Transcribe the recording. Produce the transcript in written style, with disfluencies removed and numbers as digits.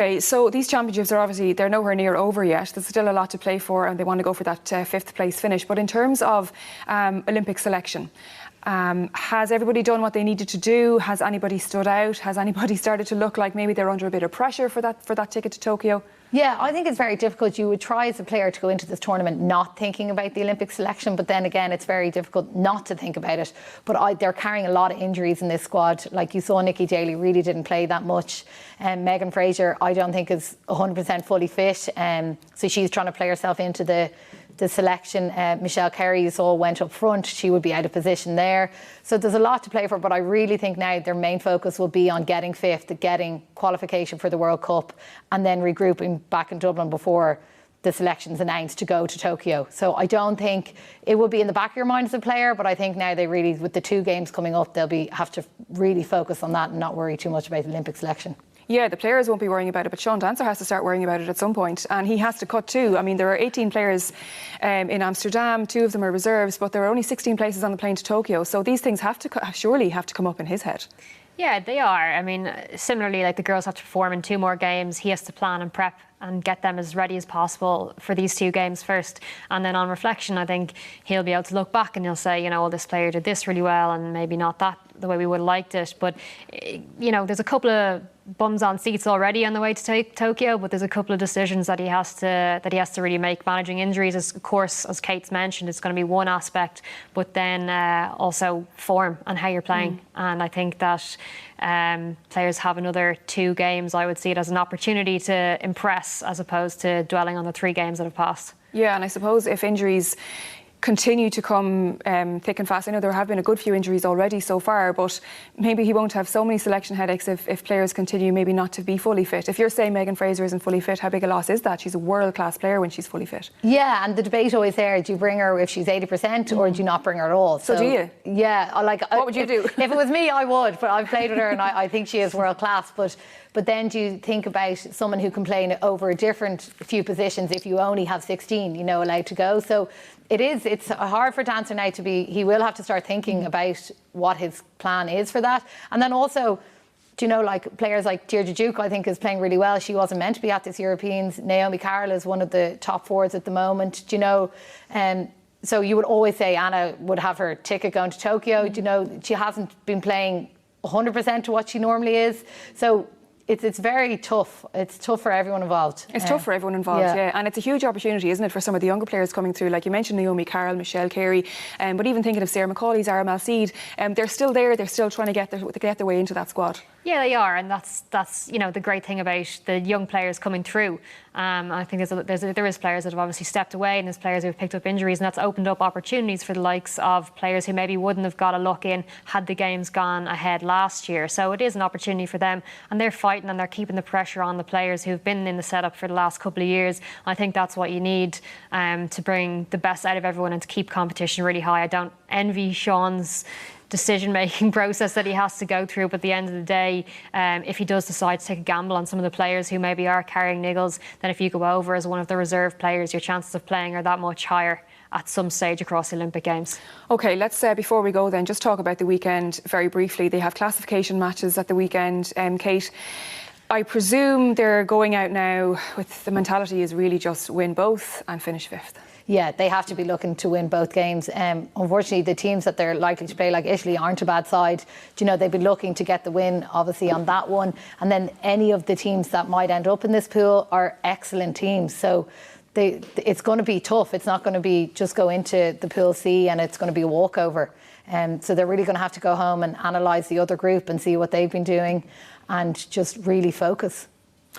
Okay, so these championships are obviously, they're nowhere near over yet. There's still a lot to play for and they want to go for that 5th place finish. But in terms of Olympic selection, has everybody done what they needed to do? Has anybody stood out? Has anybody started to look like maybe they're under a bit of pressure for that ticket to Tokyo? Yeah, I think it's very difficult. You would try as a player to go into this tournament not thinking about the Olympic selection, but then again, it's very difficult not to think about it. But they're carrying a lot of injuries in this squad. Like you saw, Nikki Daly really didn't play that much. Megan Fraser, I don't think is 100% fully fit. So she's trying to play herself into the selection. Michelle Carey, you saw, went up front. She would be out of position there. So there's a lot to play for, but I really think now their main focus will be on getting 5th, getting qualification for the World Cup, and then regrouping back in Dublin before the selection's announced to go to Tokyo. So I don't think it will be in the back of your mind as a player, but I think now they really, with the 2 games coming up, they'll have to really focus on that and not worry too much about the Olympic selection. Yeah, the players won't be worrying about it, but Sean Dancer has to start worrying about it at some point, and he has to cut too. I mean, there are 18 players in Amsterdam, 2 of them are reserves, but there are only 16 places on the plane to Tokyo, so these things surely have to come up in his head. Yeah, they are. I mean, similarly, like the girls have to perform in 2 more games. He has to plan and prep and get them as ready as possible for these 2 games first. And then on reflection, I think he'll be able to look back and he'll say, you know, well, this player did this really well and maybe not that the way we would have liked it. But, you know, there's a couple of bums on seats already on the way to Tokyo, but there's a couple of decisions that he has to really make. Managing injuries is, of course, as Kate's mentioned, it's going to be one aspect, but then also form and how you're playing. And I think that players have another 2 games. I would see it as an opportunity to impress as opposed to dwelling on the 3 games that have passed. Yeah, and I suppose if injuries continue to come thick and fast. I know there have been a good few injuries already so far, but maybe he won't have so many selection headaches if players continue maybe not to be fully fit. If you're saying Megan Fraser isn't fully fit, how big a loss is that? She's a world-class player when she's fully fit. Yeah, and the debate always there, do you bring her if she's 80% or do you not bring her at all? So do you? Yeah. What would you do? If it was me, I would, but I've played with her and I think she is world-class. But then do you think about someone who can play over a different few positions if you only have 16, you know, allowed to go? So it's hard for Dancer now to be, he will have to start thinking about what his plan is for that. And then also, do you know, like players like Deirdre Duke, I think, is playing really well. She wasn't meant to be at this Europeans. Naomi Carroll is one of the top forwards at the moment. Do you know, so you would always say Anna would have her ticket going to Tokyo. Do you know, she hasn't been playing 100% to what she normally is. So it's very tough. It's tough for everyone involved. It's tough for everyone involved, yeah. And it's a huge opportunity, isn't it, for some of the younger players coming through. Like you mentioned, Naomi Carroll, Michelle Carey, but even thinking of Sarah McCauley, Zara Malseed, they're still there. They're still trying to get their way into that squad. Yeah, they are, and that's you know, the great thing about the young players coming through. I think there is players that have obviously stepped away, and there's players who have picked up injuries, and that's opened up opportunities for the likes of players who maybe wouldn't have got a look in had the games gone ahead last year. So it is an opportunity for them, and they're fighting and they're keeping the pressure on the players who've been in the setup for the last couple of years. I think that's what you need to bring the best out of everyone and to keep competition really high. I don't envy Sean's decision-making process that he has to go through, but at the end of the day, if he does decide to take a gamble on some of the players who maybe are carrying niggles, then if you go over as one of the reserve players, your chances of playing are that much higher at some stage across the Olympic Games. OK, let's, before we go then, just talk about the weekend very briefly. They have classification matches at the weekend. Kate, I presume they're going out now with the mentality is really just win both and finish 5th. Yeah, they have to be looking to win both games. Unfortunately, the teams that they're likely to play, like Italy, aren't a bad side. Do you know, they'd be looking to get the win, obviously, on that one. And then any of the teams that might end up in this pool are excellent teams. So it's going to be tough. It's not going to be just go into the Pool C and it's going to be a walkover. So they're really going to have to go home and analyse the other group and see what they've been doing and just really focus.